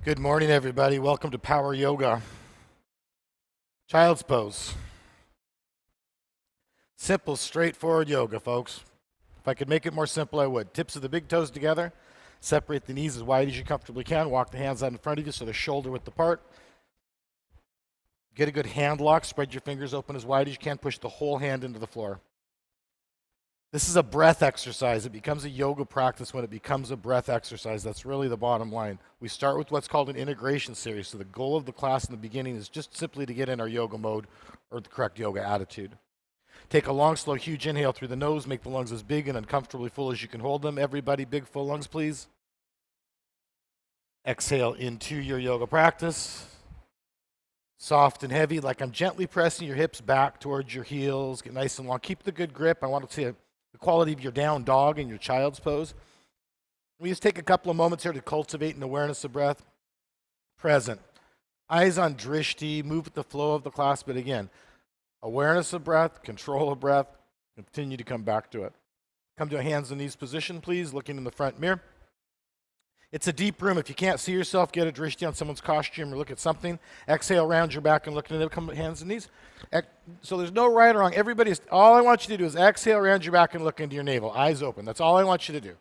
Good morning, everybody. Welcome to Power Yoga. Child's pose. Simple, straightforward yoga, folks. If I could make it more simple, I would. Tips of the big toes together. Separate the knees as wide as you comfortably can. Walk the hands out in front of you so they're shoulder width apart. Get a good hand lock. Spread your fingers open as wide as you can. Push the whole hand into the floor. This is a breath exercise. It becomes a yoga practice when it becomes a breath exercise. That's really the bottom line. We start with what's called an integration series. So the goal of the class in the beginning is just simply to get in our yoga mode or the correct yoga attitude. Take a long, slow, huge inhale through the nose. Make the lungs as big and uncomfortably full as you can hold them. Everybody, big, full lungs, please. Exhale into your yoga practice. Soft and heavy, like I'm gently pressing your hips back towards your heels. Get nice and long. Keep the good grip. I want to see the quality of your down dog and your child's pose. We just take a couple of moments here to cultivate an awareness of breath. Present. Eyes on drishti. Move with the flow of the class. But again, awareness of breath, control of breath. Continue to come back to it. Come to a hands and knees position, please, looking in the front mirror. It's a deep room. If you can't see yourself, get a drishti on someone's costume or look at something. Exhale, round your back and look at it. Come to hands and knees. So there's no right or wrong. All I want you to do is exhale, round your back and look into your navel. Eyes open. That's all I want you to do.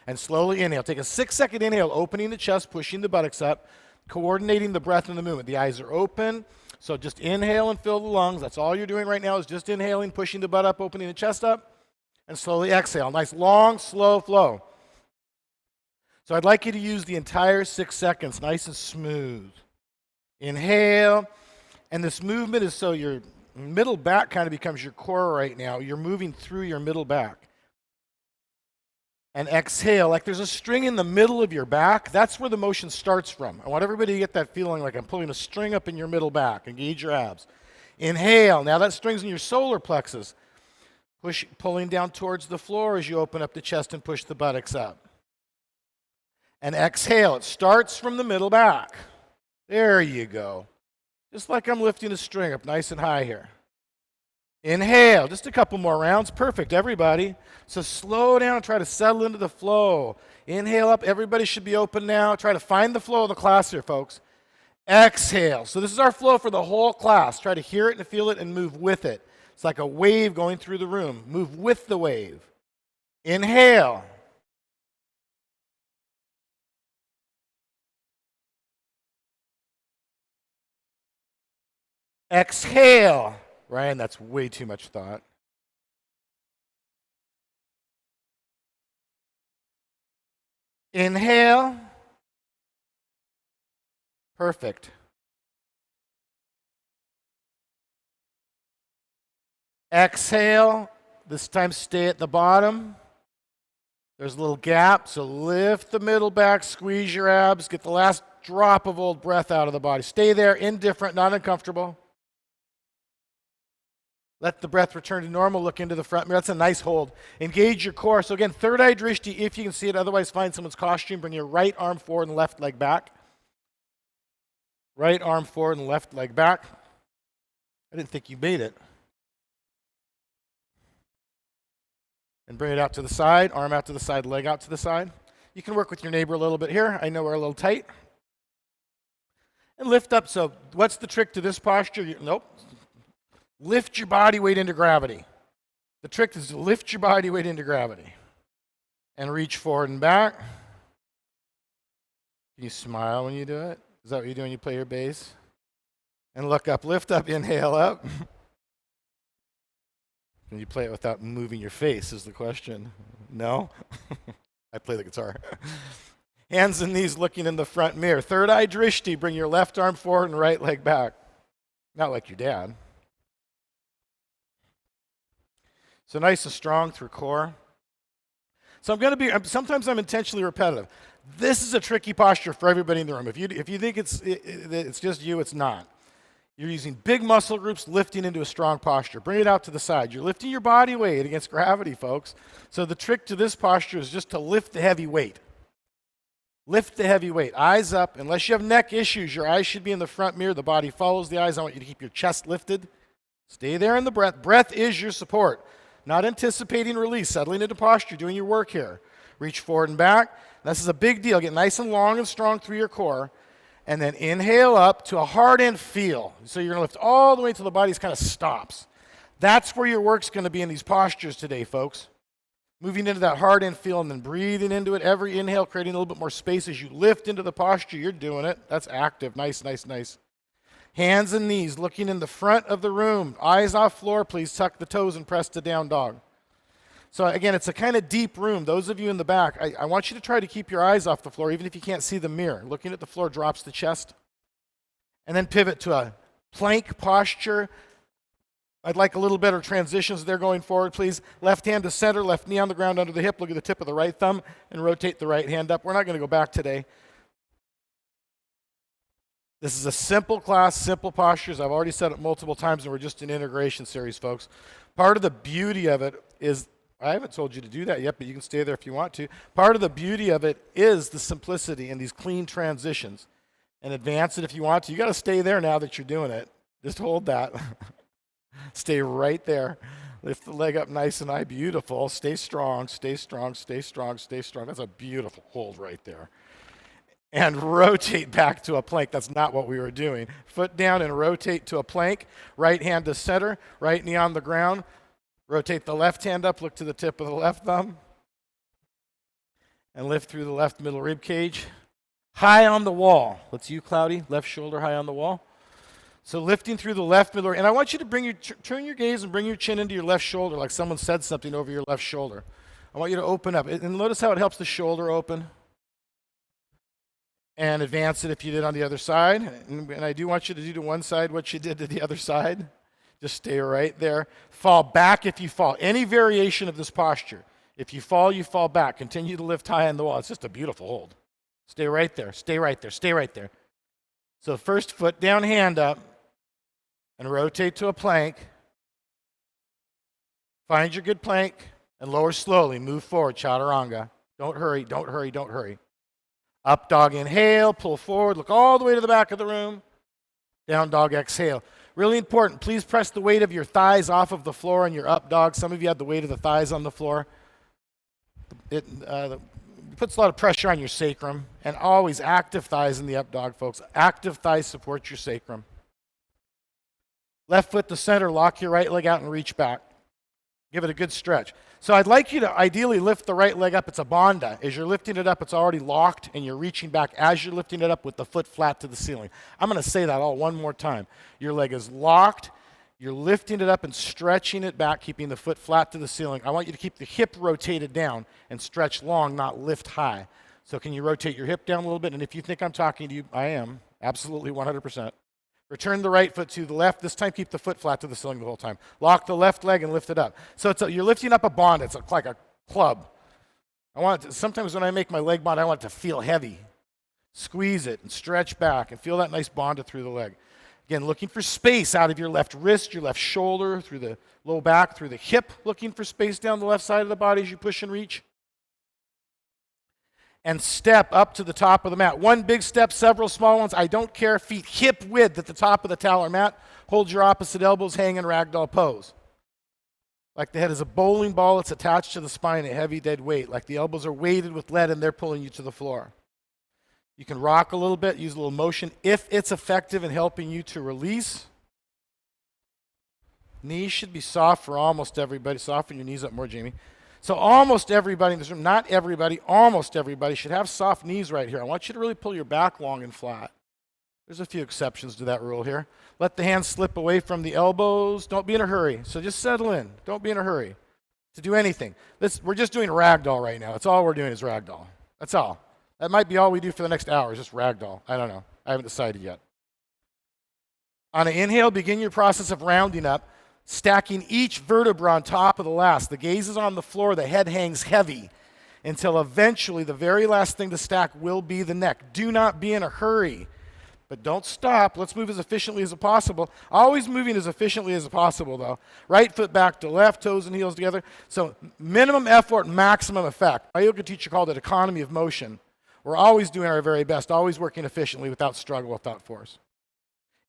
And slowly inhale. Take a 6-second inhale, opening the chest, pushing the buttocks up, coordinating the breath and the movement. The eyes are open. So just inhale and fill the lungs. That's all you're doing right now is just inhaling, pushing the butt up, opening the chest up, and slowly exhale. Nice, long, slow flow. So I'd like you to use the entire 6 seconds, nice and smooth. Inhale, and this movement is so your middle back kind of becomes your core right now. You're moving through your middle back. And exhale, like there's a string in the middle of your back. That's where the motion starts from. I want everybody to get that feeling like I'm pulling a string up in your middle back. Engage your abs. Inhale, now that string's in your solar plexus. Pulling down towards the floor as you open up the chest and push the buttocks up. And exhale. It starts from the middle back. There you go. Just like I'm lifting a string up nice and high here. Inhale. Just a couple more rounds. Perfect, everybody. So slow down. Try to settle into the flow. Inhale up. Everybody should be open now. Try to find the flow of the class here, folks. Exhale. So this is our flow for the whole class. Try to hear it and feel it and move with it. It's like a wave going through the room. Move with the wave. Inhale. Exhale. Ryan, that's way too much thought. Inhale. Perfect. Exhale. This time stay at the bottom. There's a little gap, so lift the middle back, squeeze your abs, get the last drop of old breath out of the body. Stay there, indifferent, not uncomfortable. Let the breath return to normal. Look into the front mirror. That's a nice hold. Engage your core. So again, third eye drishti if you can see it. Otherwise, find someone's costume. Bring your right arm forward and left leg back. Right arm forward and left leg back. I didn't think you made it. And bring it out to the side. Arm out to the side, leg out to the side. You can work with your neighbor a little bit here. I know we're a little tight. And lift up. So what's the trick to this posture? Nope. Lift your body weight into gravity. The trick is to lift your body weight into gravity. And reach forward and back. Can you smile when you do it? Is that what you do when you play your bass? And look up, lift up, inhale up. Can you play it without moving your face is the question. No? I play the guitar. Hands and knees looking in the front mirror. Third eye drishti, bring your left arm forward and right leg back. Not like your dad. So nice and strong through core. So sometimes I'm intentionally repetitive. This is a tricky posture for everybody in the room. If you think it's just you, it's not. You're using big muscle groups lifting into a strong posture. Bring it out to the side. You're lifting your body weight against gravity, folks. So the trick to this posture is just to lift the heavy weight. Lift the heavy weight. Eyes up. Unless you have neck issues, your eyes should be in the front mirror. The body follows the eyes. I want you to keep your chest lifted. Stay there in the breath. Breath is your support. Not anticipating release, settling into posture, doing your work here. Reach forward and back. This is a big deal. Get nice and long and strong through your core. And then inhale up to a hard end feel. So you're going to lift all the way until the body kind of stops. That's where your work's going to be in these postures today, folks. Moving into that hard end feel and then breathing into it. Every inhale, creating a little bit more space as you lift into the posture. You're doing it. That's active. Nice, nice, nice. Hands and knees looking in the front of the room. Eyes off floor. Please tuck the toes and press to down dog. So again, it's a kind of deep room. Those of you in the back, I want you to try to keep your eyes off the floor, even if you can't see the mirror. Looking at the floor drops the chest. And then pivot to a plank posture. I'd like a little better transitions there going forward, please. Left hand to center, left knee on the ground under the hip. Look at the tip of the right thumb and rotate the right hand up. We're not going to go back today. This is a simple class, simple postures. I've already said it multiple times, and we're just an integration series, folks. Part of the beauty of it is, I haven't told you to do that yet, but you can stay there if you want to. Part of the beauty of it is the simplicity and these clean transitions. And advance it if you want to. You got to stay there now that you're doing it. Just hold that. Stay right there. Lift the leg up nice and high. Beautiful. Stay strong, stay strong, stay strong, stay strong. That's a beautiful hold right there. And rotate back to a plank. That's not what we were doing. Foot down and rotate to a plank. Right hand to center. Right knee on the ground. Rotate the left hand up. Look to the tip of the left thumb. And lift through the left middle rib cage. High on the wall. That's you, Cloudy. Left shoulder high on the wall. So lifting through the left middle, and I want you to turn your gaze and bring your chin into your left shoulder like someone said something over your left shoulder. I want you to open up. And notice how it helps the shoulder open. And advance it if you did on the other side. And I do want you to do to one side what you did to the other side. Just stay right there. Fall back if you fall. Any variation of this posture. If you fall back. Continue to lift high on the wall. It's just a beautiful hold. Stay right there, stay right there, stay right there. So first foot down, hand up, and rotate to a plank. Find your good plank, and lower slowly. Move forward, chaturanga. Don't hurry, don't hurry, don't hurry. Up dog, inhale, pull forward, look all the way to the back of the room. Down dog, exhale. Really important, please press the weight of your thighs off of the floor in your up dog. Some of you have the weight of the thighs on the floor. It puts a lot of pressure on your sacrum, and always active thighs in the up dog, folks. Active thighs support your sacrum. Left foot to center, lock your right leg out and reach back. Give it a good stretch. So I'd like you to ideally lift the right leg up. It's a bandha. As you're lifting it up, it's already locked, and you're reaching back as you're lifting it up with the foot flat to the ceiling. I'm going to say that all one more time. Your leg is locked. You're lifting it up and stretching it back, keeping the foot flat to the ceiling. I want you to keep the hip rotated down and stretch long, not lift high. So can you rotate your hip down a little bit? And if you think I'm talking to you, I am. Absolutely 100%. Return the right foot to the left. This time, keep the foot flat to the ceiling the whole time. Lock the left leg and lift it up. So you're lifting up a bond. It's like a club. Sometimes when I make my leg bond, I want it to feel heavy. Squeeze it and stretch back and feel that nice bond through the leg. Again, looking for space out of your left wrist, your left shoulder, through the low back, through the hip, looking for space down the left side of the body as you push and reach. And step up to the top of the mat. One big step, several small ones. I don't care. Feet hip width at the top of the towel or mat. Hold your opposite elbows, hang in ragdoll pose. Like the head is a bowling ball, it's attached to the spine, a heavy dead weight. Like the elbows are weighted with lead and they're pulling you to the floor. You can rock a little bit, use a little motion if it's effective in helping you to release. Knees should be soft for almost everybody. Soften your knees up more, Jamie. So almost everybody in this room, not everybody, almost everybody should have soft knees right here. I want you to really pull your back long and flat. There's a few exceptions to that rule here. Let the hands slip away from the elbows. Don't be in a hurry. So just settle in. Don't be in a hurry to do anything. We're just doing ragdoll right now. That's all we're doing is ragdoll. That's all. That might be all we do for the next hour, is just ragdoll. I don't know. I haven't decided yet. On an inhale, begin your process of rounding up, stacking each vertebra on top of the last. The gaze is on the floor, the head hangs heavy until eventually the very last thing to stack will be the neck. Do not be in a hurry, but don't stop. Let's move as efficiently as possible. Always moving as efficiently as possible, though. Right foot back to left, toes and heels together. So minimum effort, maximum effect. My yoga teacher called it economy of motion. We're always doing our very best, always working efficiently without struggle, without force.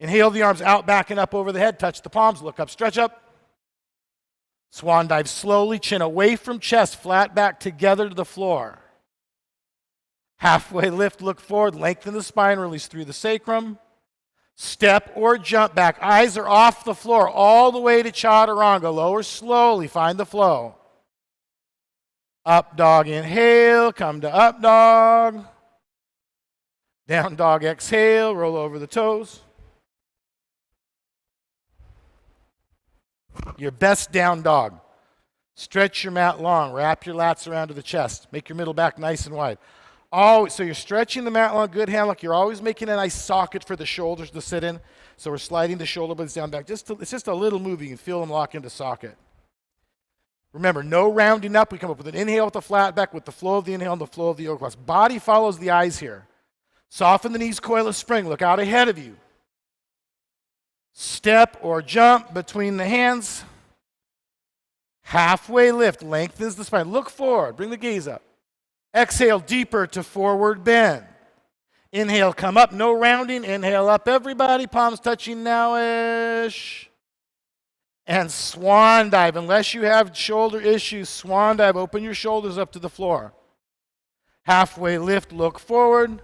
Inhale the arms out, back and up over the head. Touch the palms, look up, stretch up. Swan dive slowly, chin away from chest, flat back together to the floor. Halfway lift, look forward, lengthen the spine, release through the sacrum. Step or jump back. Eyes are off the floor all the way to chaturanga. Lower slowly, find the flow. Up dog, inhale, come to up dog. Down dog, exhale, roll over the toes. Your best down dog. Stretch your mat long, wrap your lats around to the chest. Make your middle back nice and wide. So you're stretching the mat long, good hand lock. You're always making a nice socket for the shoulders to sit in. So we're sliding the shoulder blades down back. It's just a little move. You can feel them lock into socket. Remember, no rounding up. We come up with an inhale with the flat back, with the flow of the inhale and the flow of the yoga cross. Body follows the eyes here. Soften the knees, coil a spring. Look out ahead of you. Step or jump between the hands. Halfway lift, lengthens the spine. Look forward, bring the gaze up. Exhale deeper to forward bend. Inhale, come up, no rounding. Inhale up, everybody, palms touching now-ish. And swan dive. Unless you have shoulder issues, swan dive. Open your shoulders up to the floor. Halfway lift, look forward.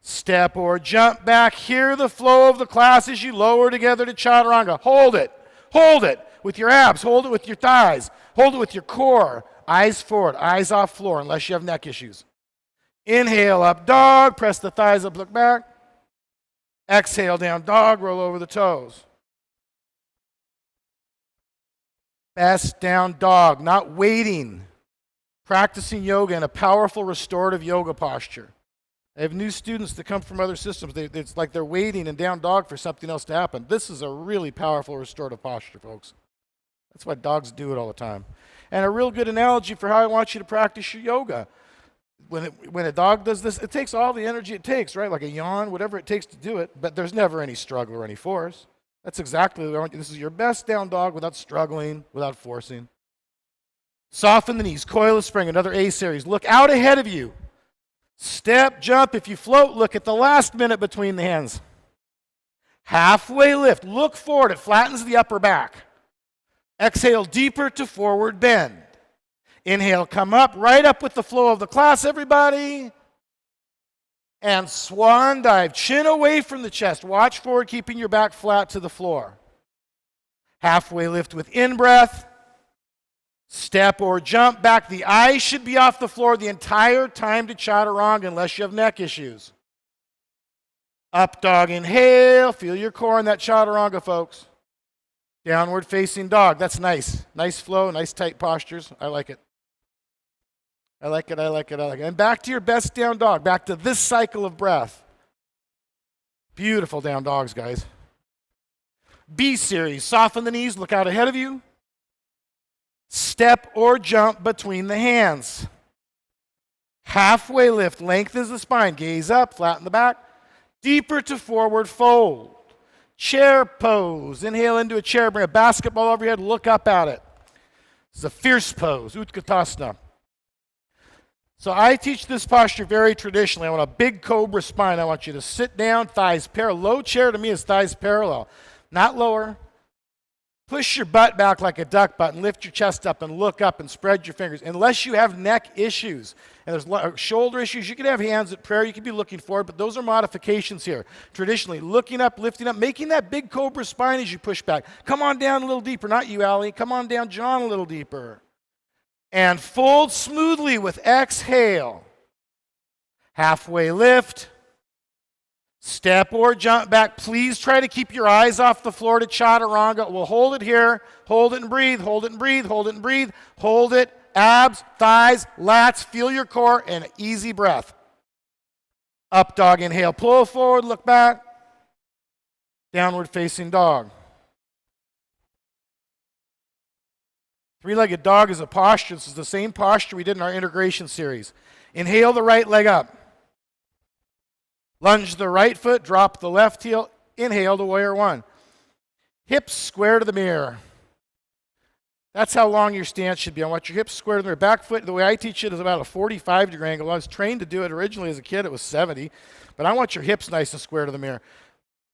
Step or jump back. Hear the flow of the class as you lower together to chaturanga. Hold it. Hold it with your abs. Hold it with your thighs. Hold it with your core. Eyes forward. Eyes off floor unless you have neck issues. Inhale, up dog. Press the thighs up, look back. Exhale, down dog. Roll over the toes. Best down dog. Not waiting. Practicing yoga in a powerful restorative yoga posture. I have new students that come from other systems. It's like they're waiting in down dog for something else to happen. This is a really powerful restorative posture, folks. That's why dogs do it all the time. And a real good analogy for how I want you to practice your yoga. When a dog does this, it takes all the energy it takes, right? Like a yawn, whatever it takes to do it, but there's never any struggle or any force. That's exactly what I want you. This is your best down dog without struggling, without forcing. Soften the knees, coil the spring, another A series. Look out ahead of you. Step, jump. If you float, look at the last minute between the hands. Halfway lift. Look forward. It flattens the upper back. Exhale deeper to forward bend. Inhale, come up, right up with the flow of the class, everybody. And swan dive. Chin away from the chest. Watch forward, keeping your back flat to the floor. Halfway lift with in-breath. Step or jump back. The eyes should be off the floor the entire time to chaturanga unless you have neck issues. Up dog, inhale. Feel your core in that chaturanga, folks. Downward facing dog. That's nice. Nice flow, nice tight postures. I like it. I like it, I like it, I like it. And back to your best down dog. Back to this cycle of breath. Beautiful down dogs, guys. B series. Soften the knees. Look out ahead of you. Step or jump between the hands. Halfway lift, lengthens the spine. Gaze up, flatten the back. Deeper to forward fold. Chair pose. Inhale into a chair. Bring a basketball over your head. Look up at it. This is a fierce pose, Utkatasana. So I teach this posture very traditionally. I want a big Cobra spine. I want you to sit down, thighs parallel. Low chair to me is thighs parallel, not lower. Push your butt back like a duck butt and lift your chest up and look up and spread your fingers. Unless you have neck issues and there's shoulder issues, you can have hands at prayer. You can be looking forward, but those are modifications here. Traditionally, looking up, lifting up, making that big Cobra spine as you push back. Come on down a little deeper. Not you, Allie. Come on down, John, a little deeper. And fold smoothly with exhale. Halfway lift. Step or jump back. Please try to keep your eyes off the floor to chaturanga. We'll hold it here. Hold it and breathe. Hold it and breathe. Hold it and breathe. Hold it. Abs, thighs, lats. Feel your core and easy breath. Up dog. Inhale. Pull forward. Look back. Downward facing dog. Three-legged dog is a posture. This is the same posture we did in our integration series. Inhale the right leg up. Lunge the right foot, drop the left heel. Inhale to warrior one. Hips square to the mirror. That's how long your stance should be. I want your hips square to the mirror. Back foot, the way I teach it, is about a 45-degree angle. I was trained to do it originally as a kid. It was 70. But I want your hips nice and square to the mirror.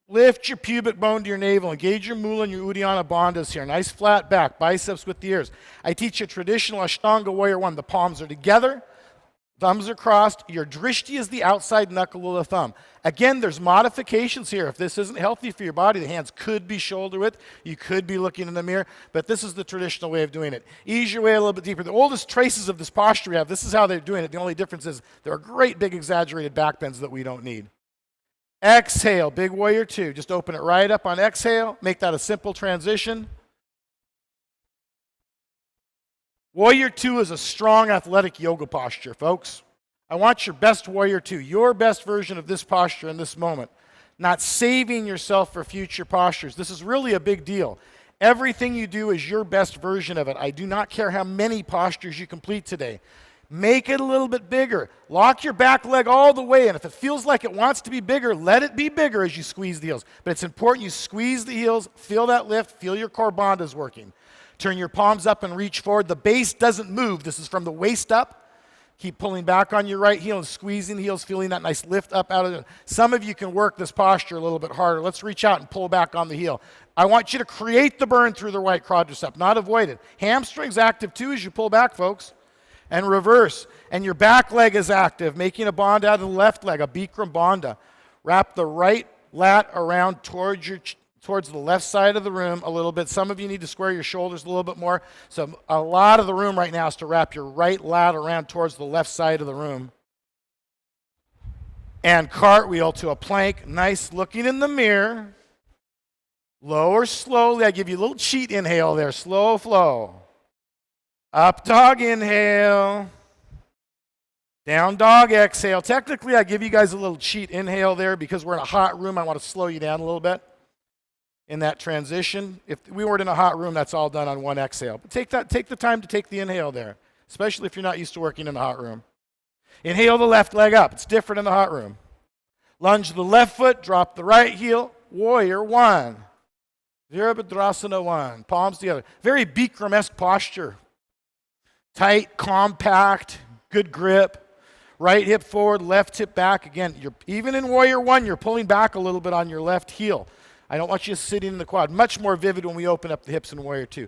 Lift your pubic bone to your navel. Engage your mula and your uddiyana bandhas here. Nice flat back, biceps with the ears. I teach you traditional Ashtanga warrior one. The palms are together. Thumbs are crossed. Your drishti is the outside knuckle of the thumb. Again, there's modifications here. If this isn't healthy for your body, the hands could be shoulder width. You could be looking in the mirror, but this is the traditional way of doing it. Ease your way a little bit deeper. The oldest traces of this posture we have, this is how they're doing it. The only difference is there are great big exaggerated back bends that we don't need. Exhale, big warrior two. Just open it right up on exhale. Make that a simple transition. Warrior two is a strong athletic yoga posture, folks. I want your best warrior two, your best version of this posture in this moment, not saving yourself for future postures. This is really a big deal. Everything you do is your best version of it. I do not care how many postures you complete today. Make it a little bit bigger. Lock your back leg all the way, and if it feels like it wants to be bigger, let it be bigger as you squeeze the heels. But it's important you squeeze the heels, feel that lift, feel your core bandhas working. Turn your palms up and reach forward. The base doesn't move. This is from the waist up. Keep pulling back on your right heel and squeezing the heels, feeling that nice lift up out of it. Some of you can work this posture a little bit harder. Let's reach out and pull back on the heel. I want you to create the burn through the right quadricep, not avoid it. Hamstrings active too as you pull back, folks. And reverse. And your back leg is active, making a bandha out of the left leg, a Bikram bandha. Wrap the right lat around towards the left side of the room a little bit. Some of you need to square your shoulders a little bit more. So a lot of the room right now is to wrap your right lat around towards the left side of the room. And cartwheel to a plank. Nice looking in the mirror. Lower slowly. I give you a little cheat inhale there. Slow flow. Up dog inhale. Down dog exhale. Technically, I give you guys a little cheat inhale there because we're in a hot room. I want to slow you down a little bit in that transition. If we weren't in a hot room, that's all done on one exhale. But take the time to take the inhale there, especially if you're not used to working in the hot room. Inhale the left leg up. It's different in the hot room. Lunge the left foot, drop the right heel. Warrior one. Virabhadrasana one. Palms together. Very Bikram-esque posture. Tight, compact, good grip. Right hip forward, left hip back. Again, even in warrior one, you're pulling back a little bit on your left heel. I don't want you sitting in the quad. Much more vivid when we open up the hips in warrior two.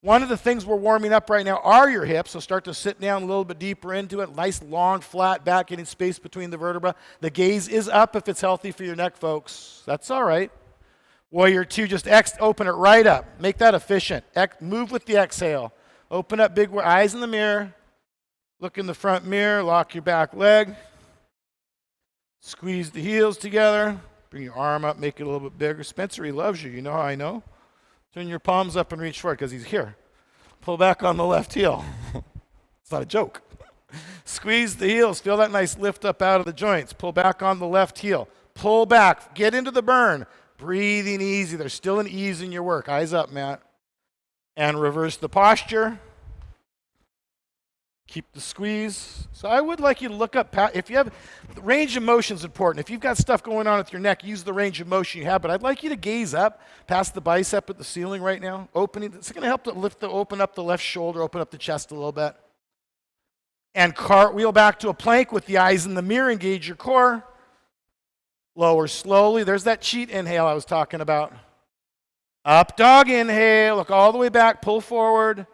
One of the things we're warming up right now are your hips, so start to sit down a little bit deeper into it. Nice, long, flat back, getting space between the vertebra. The gaze is up if it's healthy for your neck, folks. That's all right. Warrior two, just open it right up. Make that efficient. Move with the exhale. Open up big eyes in the mirror. Look in the front mirror. Lock your back leg. Squeeze the heels together. Bring your arm up, make it a little bit bigger. Spencer, he loves you. You know how I know? Turn your palms up and reach forward because he's here. Pull back on the left heel. It's not a joke. Squeeze the heels. Feel that nice lift up out of the joints. Pull back on the left heel. Pull back. Get into the burn. Breathing easy. There's still an ease in your work. Eyes up, Matt. And reverse the posture. Keep the squeeze. So I would like you to look up, if you have, range of motion is important. If you've got stuff going on with your neck, use the range of motion you have. But I'd like you to gaze up past the bicep at the ceiling right now. Opening, it's going to help to open up the left shoulder, open up the chest a little bit. And cartwheel back to a plank with the eyes in the mirror. Engage your core. Lower slowly. There's that cheat inhale I was talking about. Up dog inhale. Look all the way back. Pull forward.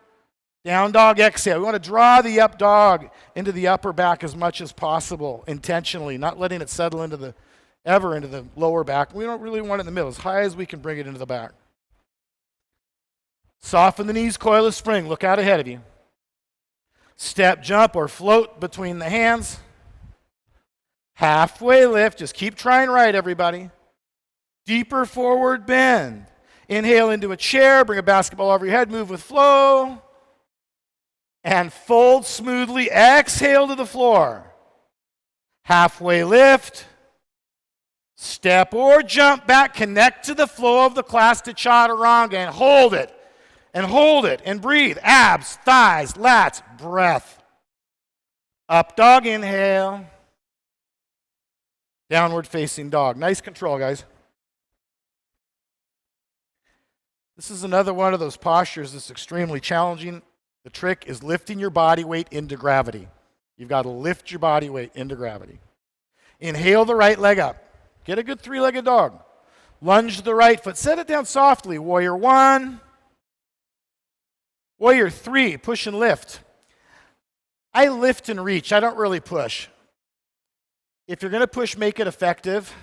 Down dog exhale. We want to draw the up dog into the upper back as much as possible, intentionally, not letting it settle into the lower back. We don't really want it in the middle, as high as we can bring it into the back. Soften the knees, coil a spring. Look out ahead of you. Step, jump, or float between the hands. Halfway lift. Just keep trying right, everybody. Deeper forward bend. Inhale into a chair. Bring a basketball over your head. Move with flow. And fold smoothly. Exhale to the floor. Halfway lift. Step or jump back. Connect to the flow of the class to chaturanga and hold it. And hold it. And breathe. Abs, thighs, lats, breath. Up dog inhale. Downward facing dog. Nice control, guys. This is another one of those postures that's extremely challenging. The trick is lifting your body weight into gravity. You've got to lift your body weight into gravity. Inhale the right leg up. Get a good three-legged dog. Lunge the right foot. Set it down softly. Warrior one. Warrior three. Push and lift. I lift and reach. I don't really push. If you're going to push, make it effective.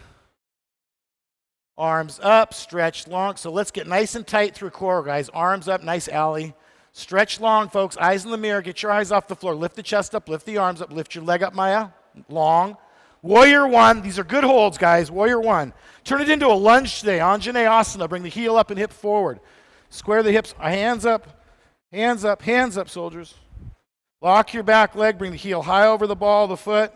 Arms up, stretch long. So let's get nice and tight through core, guys. Arms up, nice alley. Stretch long, folks. Eyes in the mirror. Get your eyes off the floor. Lift the chest up, lift the arms up. Lift your leg up, Maya. Long. Warrior one. These are good holds, guys. Warrior one. Turn it into a lunge today. Anjaneyasana. Bring the heel up and hip forward. Square the hips. Hands up. Hands up. Hands up, soldiers. Lock your back leg. Bring the heel high over the ball of the foot.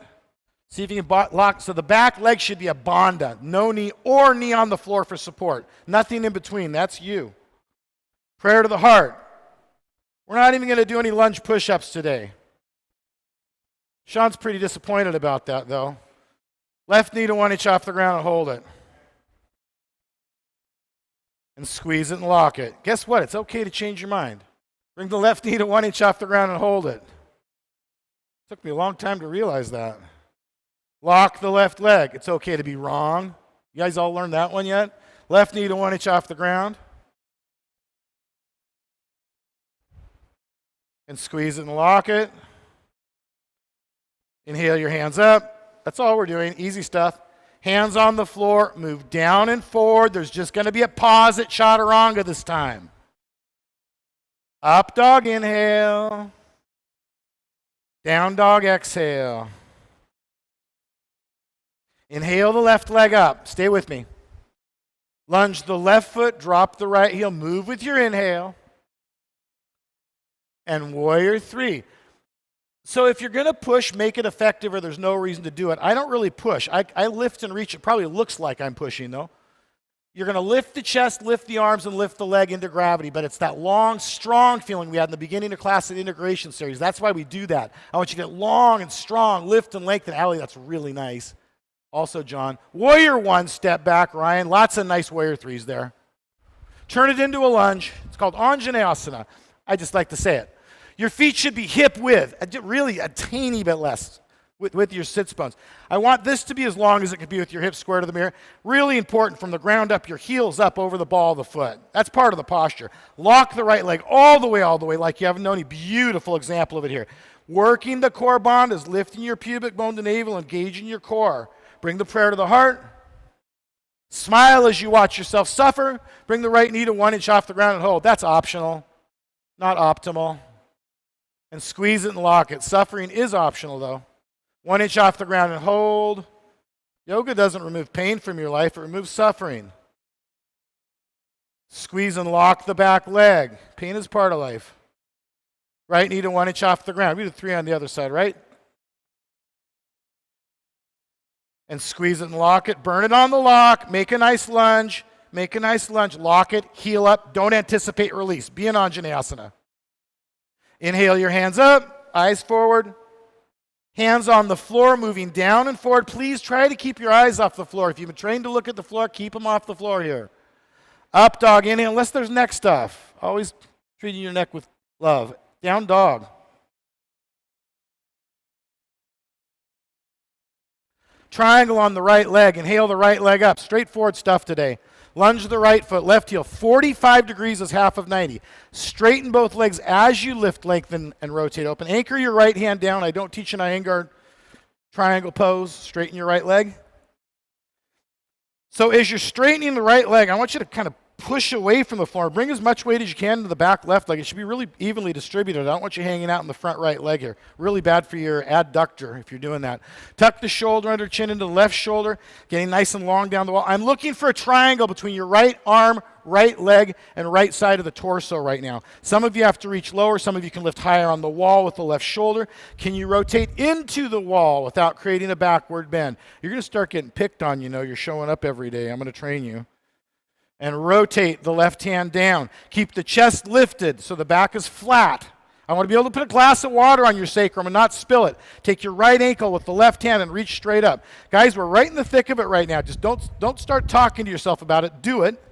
See if you can lock. So the back leg should be a bandha. No knee or knee on the floor for support. Nothing in between. That's you. Prayer to the heart. We're not even going to do any lunge push-ups today. Sean's pretty disappointed about that, though. Left knee to 1 inch off the ground and hold it. And squeeze it and lock it. Guess what? It's okay to change your mind. Bring the left knee to 1 inch off the ground and hold it. Took me a long time to realize that. Lock the left leg. It's okay to be wrong. You guys all learned that one yet? Left knee to 1 inch off the ground. And squeeze it and lock it. Inhale your hands up. That's all we're doing. Easy stuff. Hands on the floor. Move down and forward. There's just going to be a pause at chaturanga this time. Up dog, inhale. Down dog, exhale. Inhale the left leg up. Stay with me. Lunge the left foot, drop the right heel. Move with your inhale. And warrior three. So if you're going to push, make it effective or there's no reason to do it. I don't really push. I lift and reach. It probably looks like I'm pushing, though. You're going to lift the chest, lift the arms, and lift the leg into gravity. But it's that long, strong feeling we had in the beginning of class at integration series. That's why we do that. I want you to get long and strong, lift and lengthen. Allie, that's really nice. Also, John. Warrior one, step back, Ryan. Lots of nice warrior threes there. Turn it into a lunge. It's called Anjaneyasana. I just like to say it. Your feet should be hip width, really a teeny bit less with your sits bones. I want this to be as long as it can be with your hips square to the mirror. Really important from the ground up, your heels up over the ball of the foot. That's part of the posture. Lock the right leg all the way, like you haven't known any. Beautiful example of it here. Working the core bond is lifting your pubic bone to navel, engaging your core. Bring the prayer to the heart. Smile as you watch yourself suffer. Bring the right knee to 1 inch off the ground and hold. That's optional, not optimal. And squeeze it and lock it. Suffering is optional, though. 1 inch off the ground and hold. Yoga doesn't remove pain from your life. It removes suffering. Squeeze and lock the back leg. Pain is part of life. Right knee to 1 inch off the ground. We do 3 on the other side, right? And squeeze it and lock it. Burn it on the lock. Make a nice lunge. Make a nice lunge. Lock it. Heel up. Don't anticipate release. Be in Anjaneyasana. Inhale your hands up, eyes forward, hands on the floor, moving down and forward. Please try to keep your eyes off the floor. If you've been trained to look at the floor, keep them off the floor here. Up dog, inhale, unless there's neck stuff. Always treating your neck with love. Down dog. Triangle on the right leg. Inhale the right leg up. Straightforward stuff today. Lunge the right foot, left heel. 45 degrees is half of 90. Straighten both legs as you lift, lengthen, and rotate open. Anchor your right hand down. I don't teach an Iyengar triangle pose. Straighten your right leg. So as you're straightening the right leg, I want you to kind of push away from the floor. Bring as much weight as you can to the back left leg. It should be really evenly distributed. I don't want you hanging out in the front right leg here. Really bad for your adductor if you're doing that. Tuck the shoulder under chin into the left shoulder, getting nice and long down the wall. I'm looking for a triangle between your right arm, right leg, and right side of the torso right now. Some of you have to reach lower. Some of you can lift higher on the wall with the left shoulder. Can you rotate into the wall without creating a backward bend? You're going to start getting picked on, you're showing up every day. I'm going to train you. And rotate the left hand down. Keep the chest lifted so the back is flat. I want to be able to put a glass of water on your sacrum and not spill it. Take your right ankle with the left hand and reach straight up. Guys, we're right in the thick of it right now. Just don't start talking to yourself about it. Do it.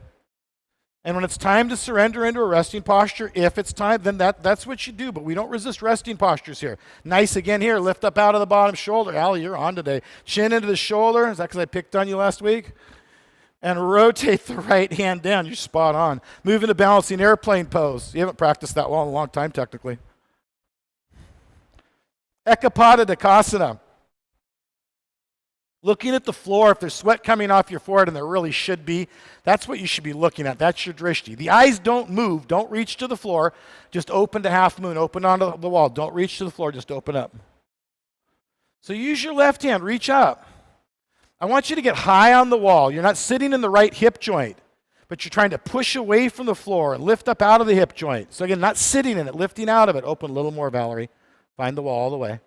And when it's time to surrender into a resting posture, if it's time, then that's what you do. But we don't resist resting postures here. Nice again here. Lift up out of the bottom shoulder. Allie, you're on today. Chin into the shoulder. Is that because I picked on you last week? And rotate the right hand down. You're spot on. Move into balancing airplane pose. You haven't practiced that well in a long time, technically. Ekapada Dakasana. Looking at the floor, if there's sweat coming off your forehead, and there really should be, that's what you should be looking at. That's your drishti. The eyes don't move. Don't reach to the floor. Just open to half moon. Open onto the wall. Don't reach to the floor. Just open up. So use your left hand. Reach up. I want you to get high on the wall. You're not sitting in the right hip joint, but you're trying to push away from the floor and lift up out of the hip joint. So again, not sitting in it, lifting out of it. Open a little more, Valerie. Find the wall all the way.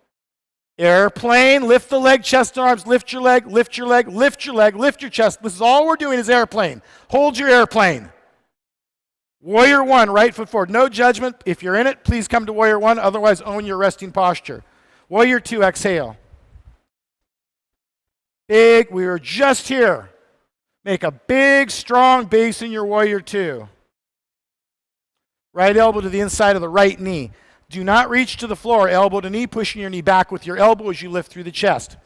Airplane, lift the leg, chest and arms, lift your leg, lift your leg, lift your leg, lift your chest. This is all we're doing is airplane. Hold your airplane. Warrior one, right foot forward. No judgment. If you're in it, please come to warrior one. Otherwise, own your resting posture. Warrior two, exhale. Big, we were just here. Make a big, strong base in your warrior two. Right elbow to the inside of the right knee. Do not reach to the floor, elbow to knee, pushing your knee back with your elbow as you lift through the chest.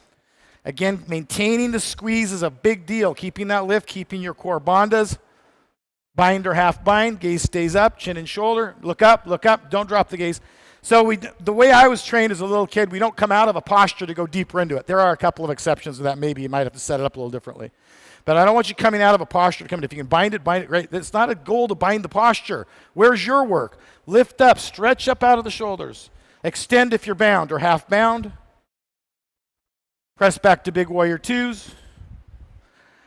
Again, maintaining the squeeze is a big deal. Keeping that lift, keeping your core bandhas. Bind or half bind, gaze stays up, chin and shoulder. Look up, don't drop the gaze. So the way I was trained as a little kid, we don't come out of a posture to go deeper into it. There are a couple of exceptions to that. Maybe you might have to set it up a little differently. But I don't want you coming out of a posture to come in. If you can bind it, great. It's not a goal to bind the posture. Where's your work? Lift up, stretch up out of the shoulders. Extend if you're bound or half bound. Press back to big warrior twos.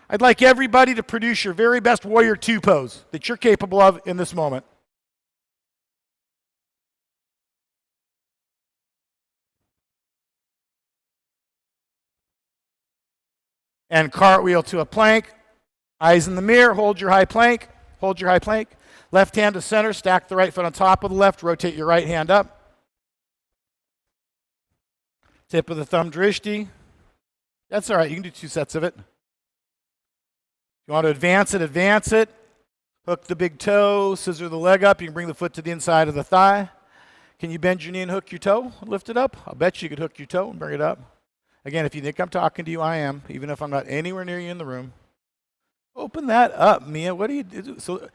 I'd like everybody to produce your very best warrior two pose that you're capable of in this moment. And cartwheel to a plank. Eyes in the mirror, hold your high plank. Hold your high plank. Left hand to center, stack the right foot on top of the left, rotate your right hand up. Tip of the thumb drishti. That's all right, you can do 2 sets of it. If you want to advance it. Hook the big toe, scissor the leg up. You can bring the foot to the inside of the thigh. Can you bend your knee and hook your toe? Lift it up. I'll bet you could hook your toe and bring it up. Again, if you think I'm talking to you, I am, even if I'm not anywhere near you in the room. Open that up, Mia. What do you do? So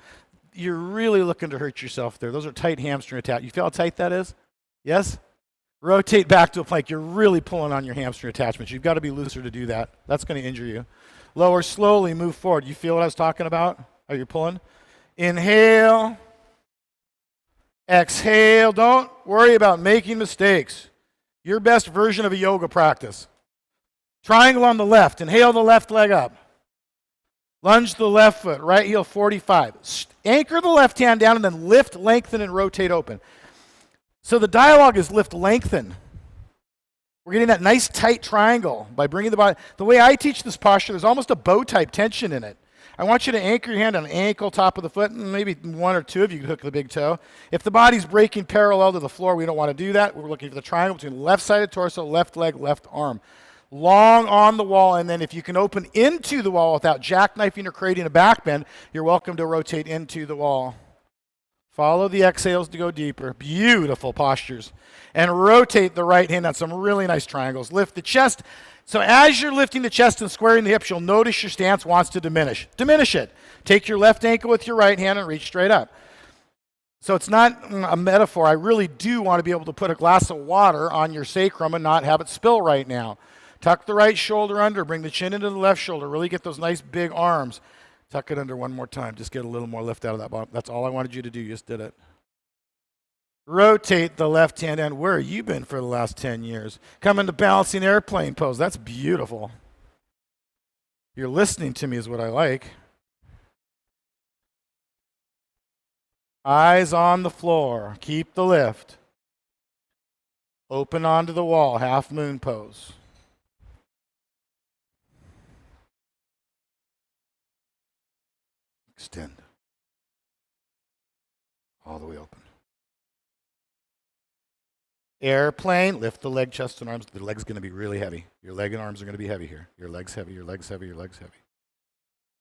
you're really looking to hurt yourself there. Those are tight hamstring attachments. You feel how tight that is? Yes? Rotate back to a plank. You're really pulling on your hamstring attachments. You've got to be looser to do that. That's going to injure you. Lower slowly, move forward. You feel what I was talking about? Are you pulling? Inhale. Exhale. Don't worry about making mistakes. Your best version of a yoga practice. Triangle on the left. Inhale the left leg up. Lunge the left foot. Right heel 45. Anchor the left hand down and then lift, lengthen, and rotate open. So the dialogue is lift, lengthen. We're getting that nice tight triangle by bringing the body. The way I teach this posture, there's almost a bow type tension in it. I want you to anchor your hand on the ankle, top of the foot, and maybe one or two of you can hook the big toe. If the body's breaking parallel to the floor, we don't want to do that. We're looking for the triangle between left side of torso, left leg, left arm. Long on the wall, and then if you can open into the wall without jackknifing or creating a back bend, you're welcome to rotate into the wall. Follow the exhales to go deeper. Beautiful postures. And rotate the right hand on some really nice triangles. Lift the chest. So as you're lifting the chest and squaring the hips, you'll notice your stance wants to diminish. Diminish it. Take your left ankle with your right hand and reach straight up. So it's not a metaphor. I really do want to be able to put a glass of water on your sacrum and not have it spill right now. Tuck the right shoulder under. Bring the chin into the left shoulder. Really get those nice big arms. Tuck it under one more time. Just get a little more lift out of that bottom. That's all I wanted you to do. You just did it. Rotate the left hand end. Where have you been for the last 10 years? Come into balancing airplane pose. That's beautiful. You're listening to me is what I like. Eyes on the floor. Keep the lift. Open onto the wall. Half moon pose. Extend. All the way open. Airplane, lift the leg, chest, and arms. The leg's going to be really heavy. Your leg and arms are going to be heavy here. Your leg's heavy, your leg's heavy, your leg's heavy.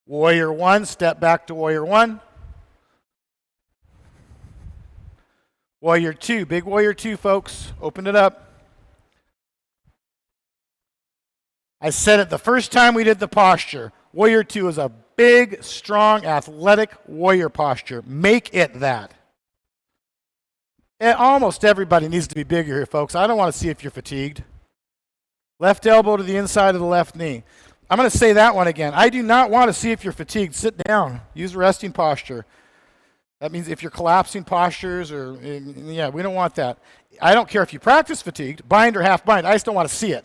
Warrior one, step back to warrior one. Warrior two, big warrior two, folks. Open it up. I said it the first time we did the posture. Warrior two is a big, strong, athletic warrior posture. Make it that. Almost everybody needs to be bigger here, folks. I don't want to see if you're fatigued. Left elbow to the inside of the left knee. I'm going to say that one again. I do not want to see if you're fatigued. Sit down. Use resting posture. That means if you're collapsing postures yeah, we don't want that. I don't care if you practice fatigued, bind or half bind. I just don't want to see it.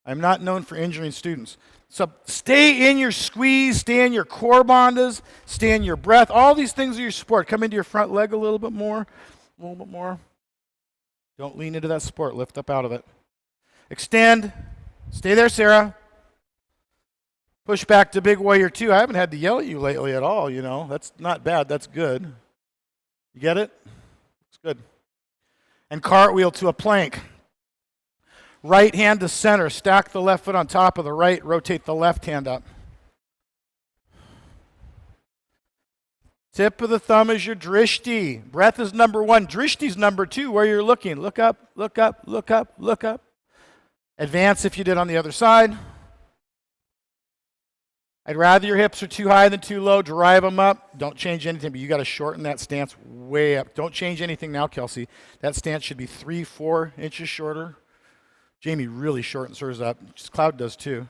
I'm not known for injuring students. So stay in your squeeze, stay in your core bandhas, stay in your breath. All these things are your support. Come into your front leg a little bit more. Don't lean into that support. Lift up out of it. Extend. Stay there, Sarah. Push back to big warrior 2. I haven't had to yell at you lately at all, you know. That's not bad. That's good. You get it? It's good. And cartwheel to a plank. Right hand to center. Stack the left foot on top of the right. Rotate the left hand up. Tip of the thumb is your drishti. Breath is number 1. Drishti is number 2, where you're looking. Look up, look up, look up, look up. Advance if you did on the other side. I'd rather your hips are too high than too low. Drive them up. Don't change anything, but you got to shorten that stance way up. Don't change anything now, Kelsey. That stance should be 3-4 inches shorter. Jamie really shortens hers up. Cloud does too.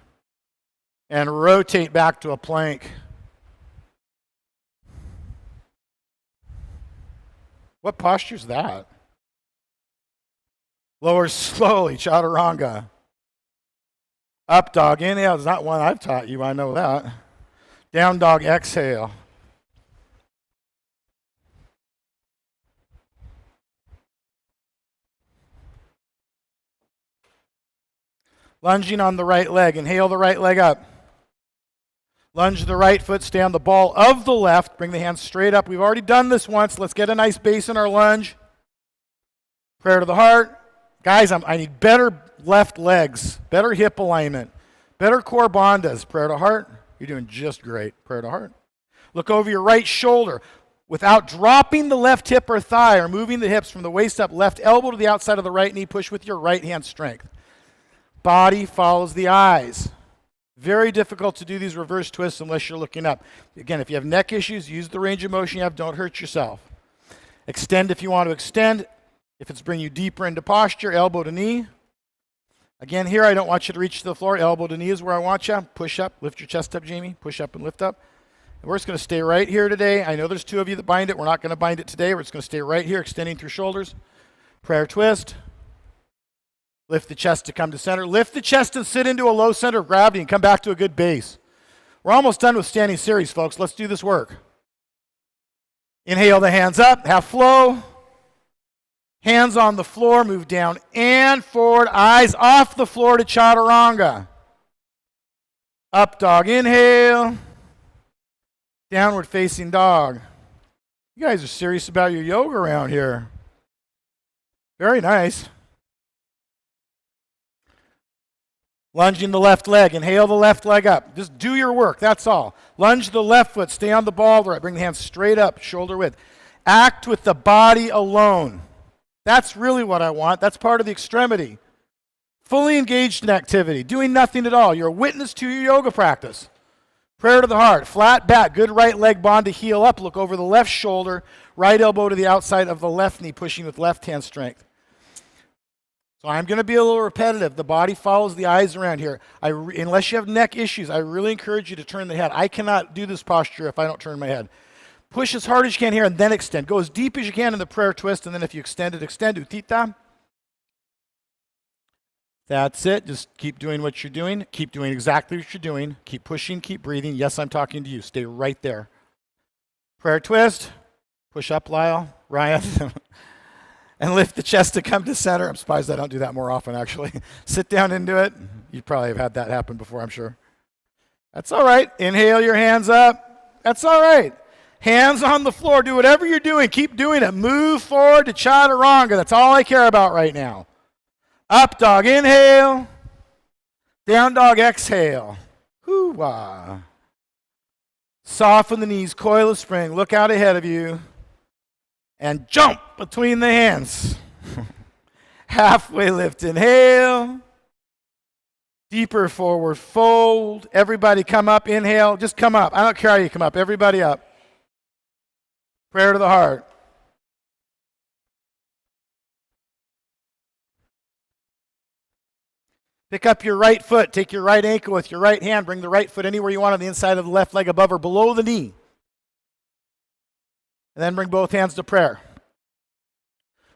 And rotate back to a plank. What posture is that? Lower slowly, chaturanga. Up dog, inhale is not one I've taught you, I know that. Down dog, exhale. Lunging on the right leg, inhale the right leg up. Lunge the right foot, stay on the ball of the left, bring the hands straight up. We've already done this once, let's get a nice base in our lunge. Prayer to the heart. Guys, I need better left legs, better hip alignment, better core bandhas. Prayer to heart. You're doing just great. Prayer to heart. Look over your right shoulder without dropping the left hip or thigh or moving the hips from the waist up. Left elbow to the outside of the right knee. Push with your right hand strength. Body follows the eyes. Very difficult to do these reverse twists unless you're looking up. Again, if you have neck issues, use the range of motion you have. Don't hurt yourself. Extend if you want to extend. If it's bringing you deeper into posture, elbow to knee. Again, here I don't want you to reach to the floor. Elbow to knee is where I want you. Push up, lift your chest up, Jamie. Push up and lift up. And we're just going to stay right here today. I know there's 2 of you that bind it. We're not going to bind it today. We're just going to stay right here, extending through shoulders. Prayer twist. Lift the chest to come to center. Lift the chest and sit into a low center of gravity and come back to a good base. We're almost done with standing series, folks. Let's do this work. Inhale the hands up, half flow. Hands on the floor, move down and forward. Eyes off the floor to chaturanga. Up dog, inhale. Downward facing dog. You guys are serious about your yoga around here. Very nice. Lunging the left leg. Inhale the left leg up. Just do your work, that's all. Lunge the left foot. Stay on the ball right. Bring the hands straight up, shoulder width. Act with the body alone. That's really what I want. That's part of the extremity. Fully engaged in activity, doing nothing at all. You're a witness to your yoga practice. Prayer to the heart. Flat back. Good right leg bond to heel up. Look over the left shoulder. Right elbow to the outside of the left knee, pushing with left hand strength. So I'm going to be a little repetitive. The body follows the eyes around here. Unless you have neck issues, I really encourage you to turn the head. I cannot do this posture if I don't turn my head. Push as hard as you can here and then extend. Go as deep as you can in the prayer twist, and then if you extend it, extend. Utthita. That's it. Just keep doing what you're doing. Keep doing exactly what you're doing. Keep pushing, keep breathing. Yes, I'm talking to you. Stay right there. Prayer twist. Push up, Lyle. Ryan. And lift the chest to come to center. I'm surprised I don't do that more often, actually. Sit down into it. You probably have had that happen before, I'm sure. That's all right. Inhale your hands up. That's all right. Hands on the floor. Do whatever you're doing. Keep doing it. Move forward to chaturanga. That's all I care about right now. Up dog, inhale. Down dog, exhale. Hoo-wah. Soften the knees, coil a spring. Look out ahead of you. And jump between the hands. Halfway lift, inhale. Deeper forward fold. Everybody come up, inhale. Just come up. I don't care how you come up. Everybody up. Prayer to the heart. Pick up your right foot. Take your right ankle with your right hand. Bring the right foot anywhere you want on the inside of the left leg above or below the knee. And then bring both hands to prayer.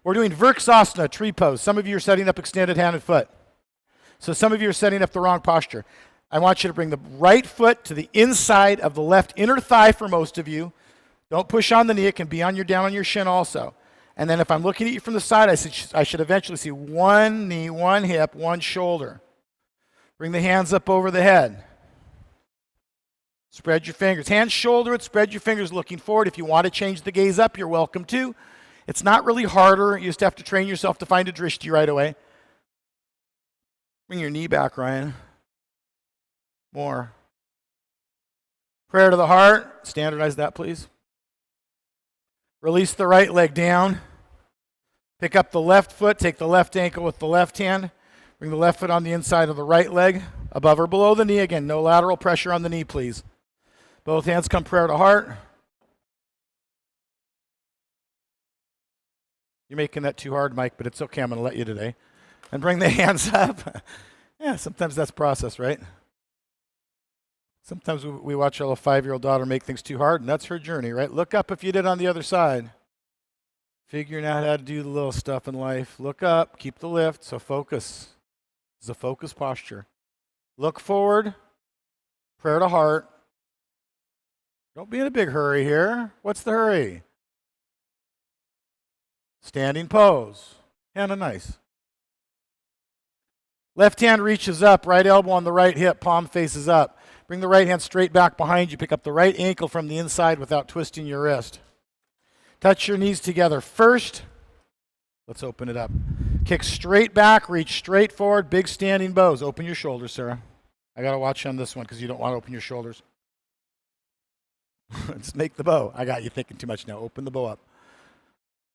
We're doing Virksasana, tree pose. Some of you are setting up extended hand and foot. So some of you are setting up the wrong posture. I want you to bring the right foot to the inside of the left inner thigh for most of you. Don't push on the knee. It can be down on your shin also. And then if I'm looking at you from the side, I should eventually see one knee, one hip, one shoulder. Bring the hands up over the head. Spread your fingers. Hands shoulder it, spread your fingers looking forward. If you want to change the gaze up, you're welcome to. It's not really harder. You just have to train yourself to find a drishti right away. Bring your knee back, Ryan. More. Prayer to the heart. Standardize that, please. Release the right leg down. Pick up the left foot. Take the left ankle with the left hand. Bring the left foot on the inside of the right leg, above or below the knee. Again, no lateral pressure on the knee, please. Both hands come prayer to heart. You're making that too hard, Mike, but it's okay. I'm going to let you today. And bring the hands up. Yeah, sometimes that's process, right? Sometimes we watch our little 5-year-old daughter make things too hard, and that's her journey, right? Look up if you did on the other side. Figuring out how to do the little stuff in life. Look up, keep the lift, so focus. It's a focus posture. Look forward, prayer to heart. Don't be in a big hurry here. What's the hurry? Standing pose. Kind of nice. Left hand reaches up, right elbow on the right hip, palm faces up. Bring the right hand straight back behind you. Pick up the right ankle from the inside without twisting your wrist. Touch your knees together first. Let's open it up. Kick straight back, reach straight forward, big standing bows. Open your shoulders, Sarah. I got to watch you on this one because you don't want to open your shoulders. Let's make the bow. I got you thinking too much now. Open the bow up.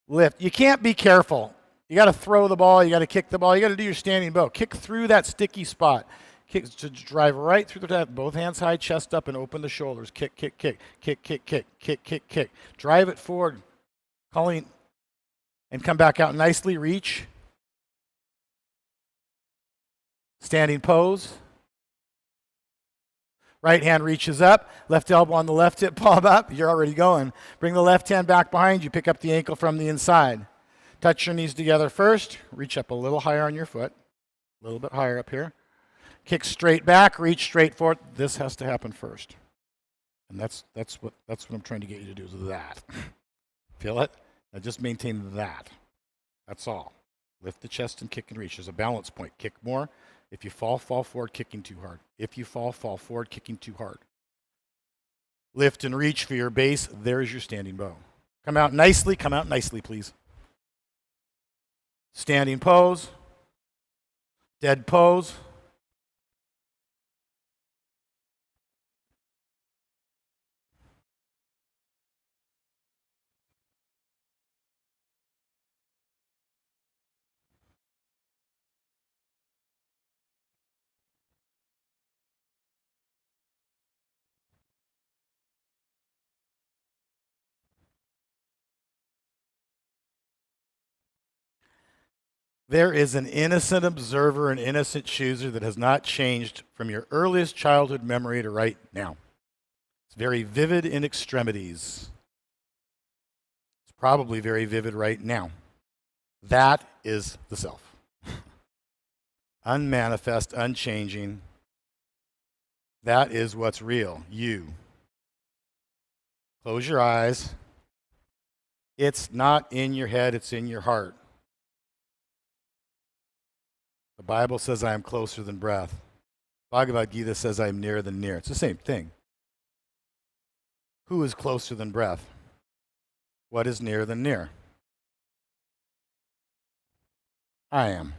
Lift. You can't be careful. You got to throw the ball. You got to kick the ball. You got to do your standing bow. Kick through that sticky spot. Kick to drive right through the top. Both hands high, chest up, and open the shoulders. Kick, kick, kick, kick, kick, kick, kick, kick, kick. Drive it forward. Calling and come back out nicely. Reach. Standing pose. Right hand reaches up. Left elbow on the left hip, palm up. You're already going. Bring the left hand back behind you. Pick up the ankle from the inside. Touch your knees together first. Reach up a little higher on your foot. A little bit higher up here. Kick straight back. Reach straight forward. This has to happen first. And that's what I'm trying to get you to do is that. Feel it? Now just maintain that. That's all. Lift the chest and kick and reach. There's a balance point. Kick more. If you fall forward, kicking too hard. If you fall forward, kicking too hard. Lift and reach for your base. There's your standing bow. Come out nicely, please. Standing pose. Dead pose. There is an innocent observer, an innocent chooser that has not changed from your earliest childhood memory to right now. It's very vivid in extremities. It's probably very vivid right now. That is the self. Unmanifest, unchanging. That is what's real. You. Close your eyes. It's not in your head, it's in your heart. The Bible says I am closer than breath. Bhagavad Gita says I am nearer than near. It's the same thing. Who is closer than breath? What is nearer than near? I am.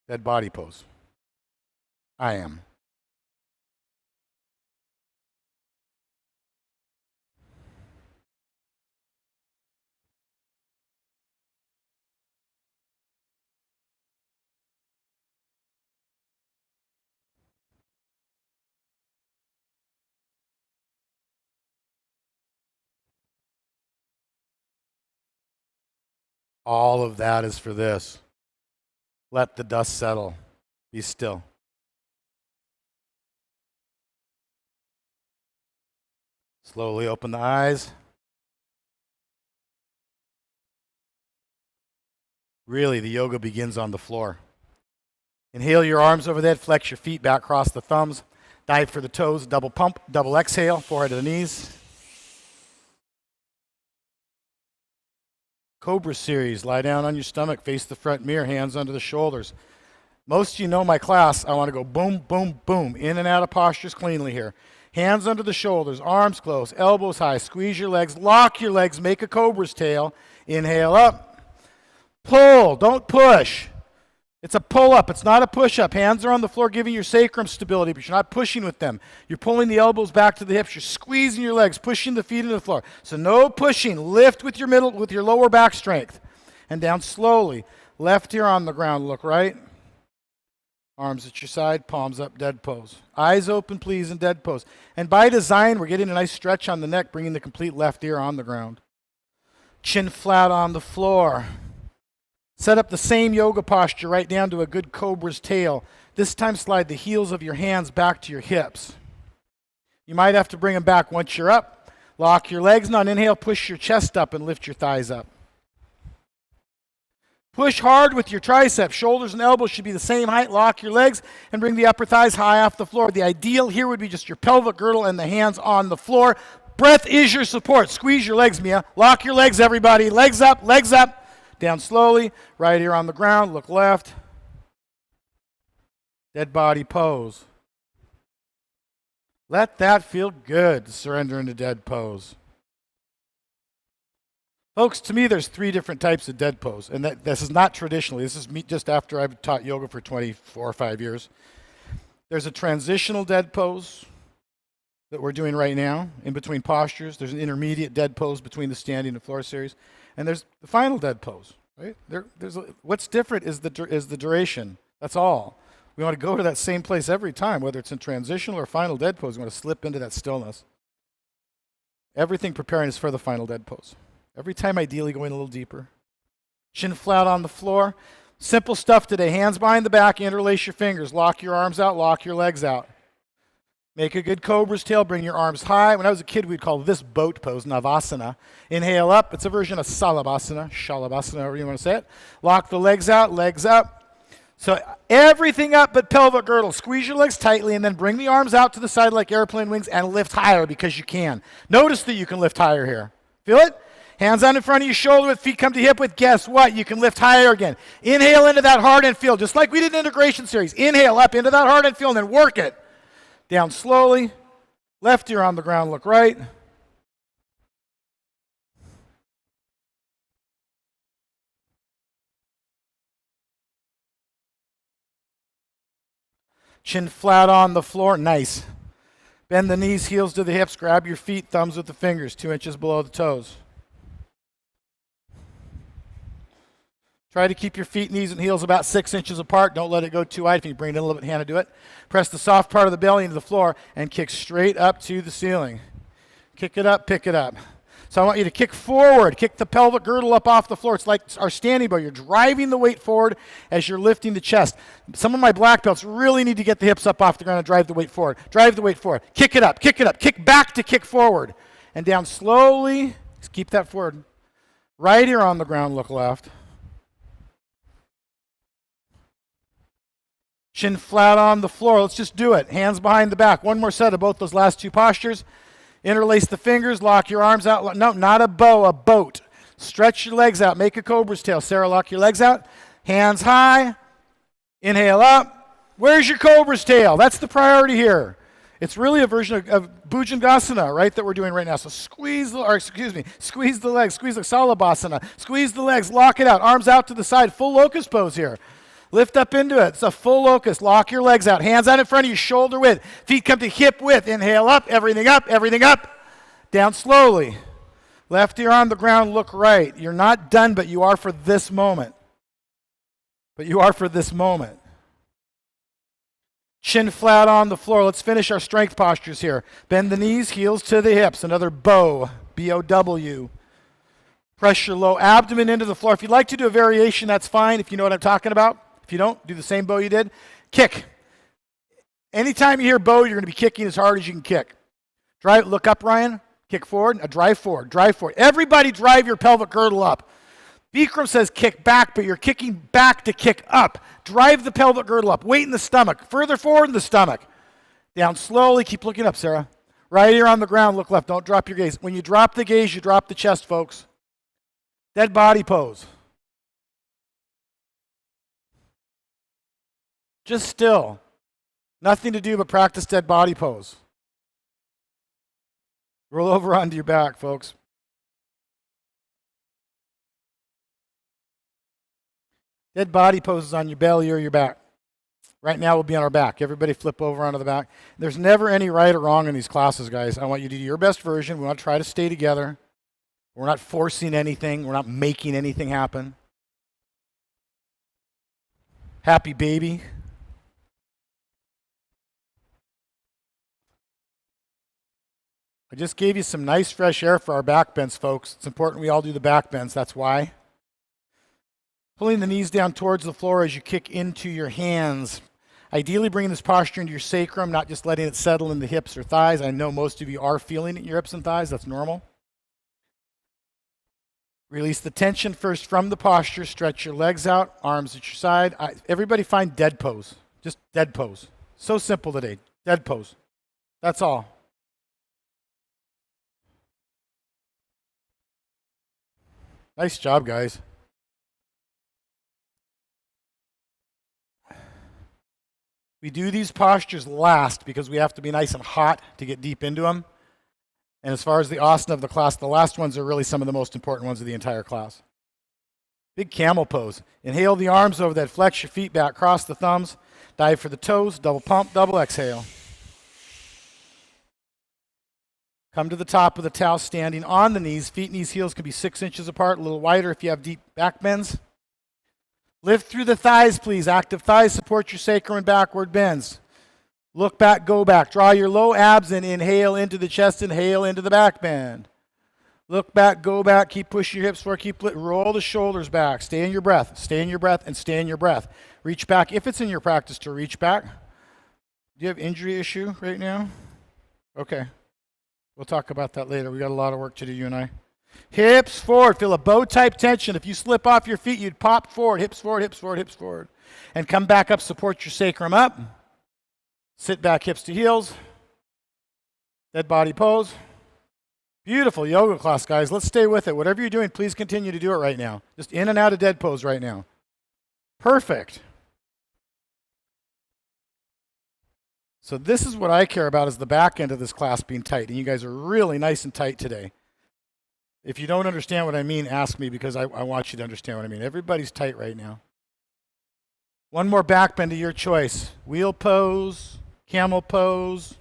Dead body pose. I am. All of that is for this. Let the dust settle. Be still. Slowly open the eyes. Really, the yoga begins on the floor. Inhale your arms overhead, flex your feet back, cross the thumbs, dive for the toes, double pump, double exhale, forehead to the knees. Cobra series, lie down on your stomach, face the front mirror, hands under the shoulders. Most of you know my class. I want to go boom, boom, boom, in and out of postures cleanly here. Hands under the shoulders, arms close, elbows high, squeeze your legs, lock your legs, make a cobra's tail. Inhale up, pull, don't push. It's a pull-up, it's not a push-up. Hands are on the floor giving your sacrum stability, but you're not pushing with them. You're pulling the elbows back to the hips, you're squeezing your legs, pushing the feet into the floor. So no pushing, lift with your lower back strength. And down slowly. Left ear on the ground, look right. Arms at your side, palms up, dead pose. Eyes open, please, in dead pose. And by design, we're getting a nice stretch on the neck, bringing the complete left ear on the ground. Chin flat on the floor. Set up the same yoga posture right down to a good cobra's tail. This time slide the heels of your hands back to your hips. You might have to bring them back once you're up. Lock your legs, and on inhale, push your chest up and lift your thighs up. Push hard with your triceps. Shoulders and elbows should be the same height. Lock your legs and bring the upper thighs high off the floor. The ideal here would be just your pelvic girdle and the hands on the floor. Breath is your support. Squeeze your legs, Mia. Lock your legs, everybody. Legs up, legs up. Down slowly. Right ear on the ground. Look left. Dead body pose. Let that feel good. Surrender into dead pose. Folks, to me, there's 3 different types of dead pose, and this is not traditionally. This is me just after I've taught yoga for 24 or 5 years. There's a transitional dead pose that we're doing right now in between postures. There's an intermediate dead pose between the standing and floor series, and there's the final dead pose. Right? What's different is the duration. That's all. We want to go to that same place every time, whether it's in transitional or final dead pose. We want to slip into that stillness. Everything preparing us for the final dead pose. Every time, ideally, going a little deeper. Chin flat on the floor. Simple stuff today. Hands behind the back. Interlace your fingers. Lock your arms out. Lock your legs out. Make a good cobra's tail. Bring your arms high. When I was a kid, we'd call this boat pose Navasana. Inhale up. It's a version of Shalabhasana, however you want to say it. Lock the legs out. Legs up. So everything up but pelvic girdle. Squeeze your legs tightly and then bring the arms out to the side like airplane wings and lift higher because you can. Notice that you can lift higher here. Feel it? Hands on in front of your shoulder width, feet come to hip width. Guess what? You can lift higher again. Inhale into that hard and feel, just like we did in integration series. Inhale up into that hard and feel and then work it. Down slowly. Left ear on the ground, look right. Chin flat on the floor. Nice. Bend the knees, heels to the hips. Grab your feet, thumbs with the fingers, 2 inches below the toes. Try to keep your feet, knees, and heels about 6 inches apart. Don't let it go too wide. If you bring it in a little bit, hand to do it. Press the soft part of the belly into the floor and kick straight up to the ceiling. Kick it up, pick it up. So I want you to kick forward. Kick the pelvic girdle up off the floor. It's like our standing bow. You're driving the weight forward as you're lifting the chest. Some of my black belts really need to get the hips up off the ground and drive the weight forward. Drive the weight forward. Kick it up, kick it up. Kick back to kick forward. And down slowly. Just keep that forward. Right ear on the ground, look left. Chin flat on the floor. Let's just do it. Hands behind the back. One more set of both those last 2 postures. Interlace the fingers. Lock your arms out. No, not a bow, a boat. Stretch your legs out. Make a cobra's tail. Sarah, lock your legs out. Hands high. Inhale up. Where's your cobra's tail? That's the priority here. It's really a version of Bhujangasana, right, that we're doing right now. So squeeze the legs, squeeze the Salabhasana. Squeeze the legs, lock it out. Arms out to the side. Full locust pose here. Lift up into it. It's a full locust. Lock your legs out. Hands out in front of you, shoulder width. Feet come to hip width. Inhale up, everything up, everything up. Down slowly. Left ear on the ground, look right. You're not done, but you are for this moment. Chin flat on the floor. Let's finish our strength postures here. Bend the knees, heels to the hips. Another bow, B-O-W. Press your low abdomen into the floor. If you'd like to do a variation, that's fine if you know what I'm talking about. If you don't, do the same bow you did. Kick. Anytime you hear bow, you're going to be kicking as hard as you can kick. Drive, look up, Ryan. Kick forward. Drive forward. Drive forward. Everybody drive your pelvic girdle up. Bikram says kick back, but you're kicking back to kick up. Drive the pelvic girdle up. Weight in the stomach. Further forward in the stomach. Down slowly. Keep looking up, Sarah. Right here on the ground. Look left. Don't drop your gaze. When you drop the gaze, you drop the chest, folks. Dead body pose. Just still. Nothing to do but practice dead body pose. Roll over onto your back, folks. Dead body poses on your belly or your back. Right now we'll be on our back. Everybody flip over onto the back. There's never any right or wrong in these classes, guys. I want you to do your best version. We want to try to stay together. We're not forcing anything. We're not making anything happen. Happy baby. I just gave you some nice fresh air for our back bends, folks. It's important we all do the back bends. That's why. Pulling the knees down towards the floor as you kick into your hands. Ideally bringing this posture into your sacrum, not just letting it settle in the hips or thighs. I know most of you are feeling it in your hips and thighs. That's normal. Release the tension first from the posture. Stretch your legs out, arms at your side. Everybody find dead pose. Just dead pose. So simple today. Dead pose. That's all. Nice job, guys. We do these postures last because we have to be nice and hot to get deep into them. And as far as the asana of the class, the last ones are really some of the most important ones of the entire class. Big camel pose. Inhale the arms over that. Flex your feet back. Cross the thumbs. Dive for the toes. Double pump. Double exhale. Come to the top of the towel standing on the knees. Feet, knees, heels can be 6 inches apart. A little wider if you have deep back bends. Lift through the thighs, please. Active thighs support your sacrum and backward bends. Look back, go back. Draw your low abs and inhale into the chest, inhale into the back bend. Look back, go back. Keep pushing your hips forward. Roll the shoulders back. Stay in your breath. Stay in your breath and stay in your breath. Reach back if it's in your practice to reach back. Do you have injury issue right now? Okay. We'll talk about that later. We got a lot of work to do, you and I. Hips forward. Feel a bow type tension. If you slip off your feet, you'd pop forward. Hips forward, hips forward, hips forward. And come back up. Support your sacrum up. Sit back, hips to heels. Dead body pose. Beautiful yoga class, guys. Let's stay with it. Whatever you're doing, please continue to do it right now. Just in and out of dead pose right now. Perfect. So this is what I care about, is the back end of this class being tight. And you guys are really nice and tight today. If you don't understand what I mean, ask me, because I want you to understand what I mean. Everybody's tight right now. One more back bend to your choice. Wheel pose, camel pose.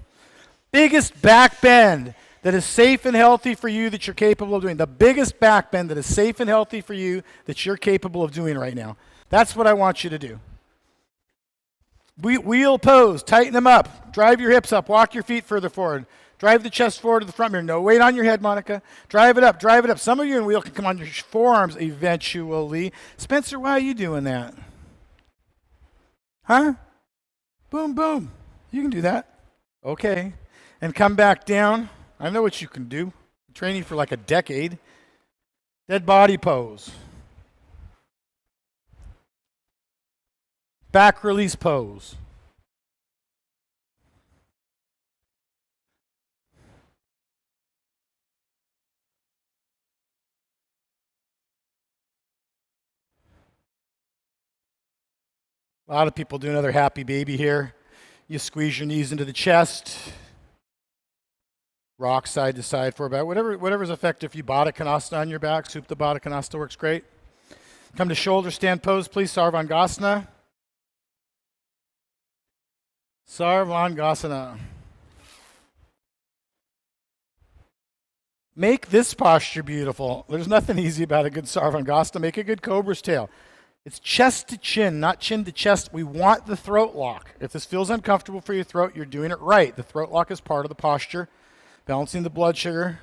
Biggest back bend that is safe and healthy for you that you're capable of doing. The biggest back bend that is safe and healthy for you that you're capable of doing right now. That's what I want you to do. Wheel pose, tighten them up. Drive your hips up, walk your feet further forward. Drive the chest forward to the front mirror. No weight on your head, Monica. Drive it up, drive it up. Some of you in wheel can come on your forearms eventually. Spencer, why are you doing that? Huh? Boom, boom. You can do that. Okay. And come back down. I know what you can do. Training for like a decade. Dead body pose. Back release pose. A lot of people do another happy baby here. You squeeze your knees into the chest. Rock side to side for about whatever's effective for you. Baddha Konasana on your back. Supta Baddha Konasana works great. Come to shoulder stand pose, please. Sarvangasana. Sarvangasana. Make this posture beautiful. There's nothing easy about a good Sarvangasana. Make a good cobra's tail. It's chest to chin, not chin to chest. We want the throat lock. If this feels uncomfortable for your throat, you're doing it right. The throat lock is part of the posture. Balancing the blood sugar.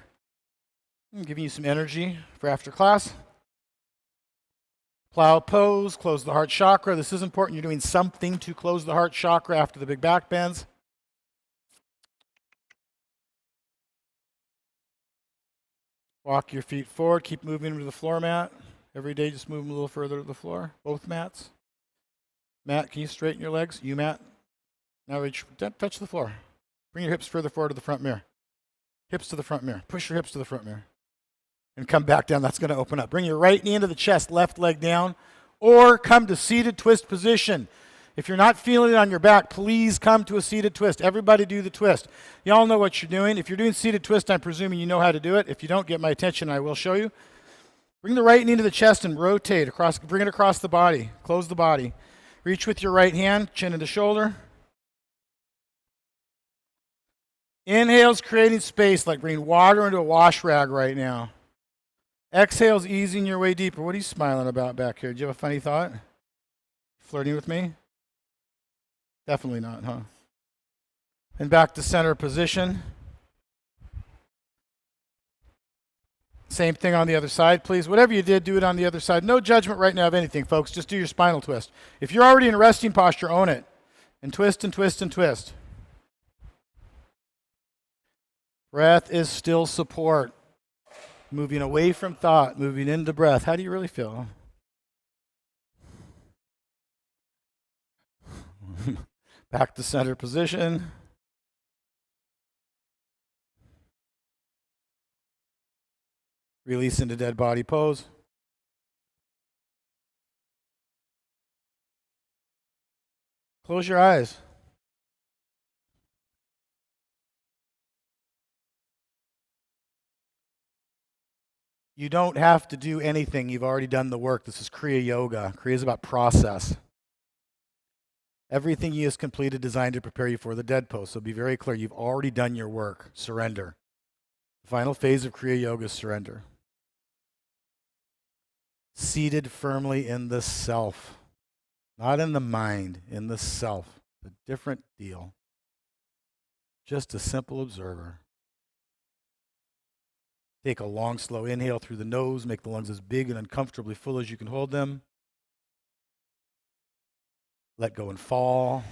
I'm giving you some energy for after class. Plow pose, close the heart chakra. This is important. You're doing something to close the heart chakra after the big back bends. Walk your feet forward. Keep moving them to the floor mat. Every day, just move them a little further to the floor. Both mats. Matt, can you straighten your legs? You, Matt. Now reach, touch the floor. Bring your hips further forward to the front mirror. Hips to the front mirror. Push your hips to the front mirror. And come back down. That's going to open up. Bring your right knee into the chest, left leg down. Or come to seated twist position. If you're not feeling it on your back, please come to a seated twist. Everybody do the twist. Y'all know what you're doing. If you're doing seated twist, I'm presuming you know how to do it. If you don't, get my attention, I will show you. Bring the right knee to the chest and rotate across. Bring it across the body. Close the body. Reach with your right hand, chin into shoulder. Inhale's creating space, like bringing water into a wash rag right now. Exhale's easing your way deeper. What are you smiling about back here? Do you have a funny thought? Flirting with me? Definitely not, huh? And back to center position. Same thing on the other side, please. Whatever you did, do it on the other side. No judgment right now of anything, folks. Just do your spinal twist. If you're already in resting posture, own it. And twist and twist and twist. Breath is still support. Moving away from thought, moving into breath. How do you really feel? Back to center position. Release into dead body pose. Close your eyes. You don't have to do anything. You've already done the work. This is Kriya Yoga. Kriya is about process. Everything is completed, designed to prepare you for the dead pose. So be very clear. You've already done your work. Surrender. The final phase of Kriya Yoga is surrender. Seated firmly in the self. Not in the mind, in the self. A different deal. Just a simple observer. Take a long, slow inhale through the nose. Make the lungs as big and uncomfortably full as you can hold them. Let go and fall.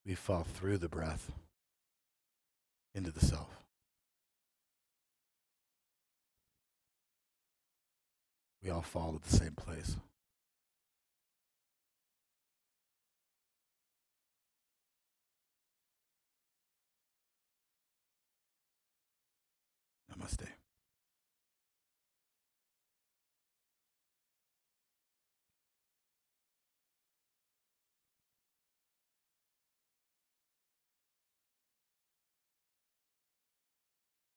We fall through the breath into the self. We all fall to the same place.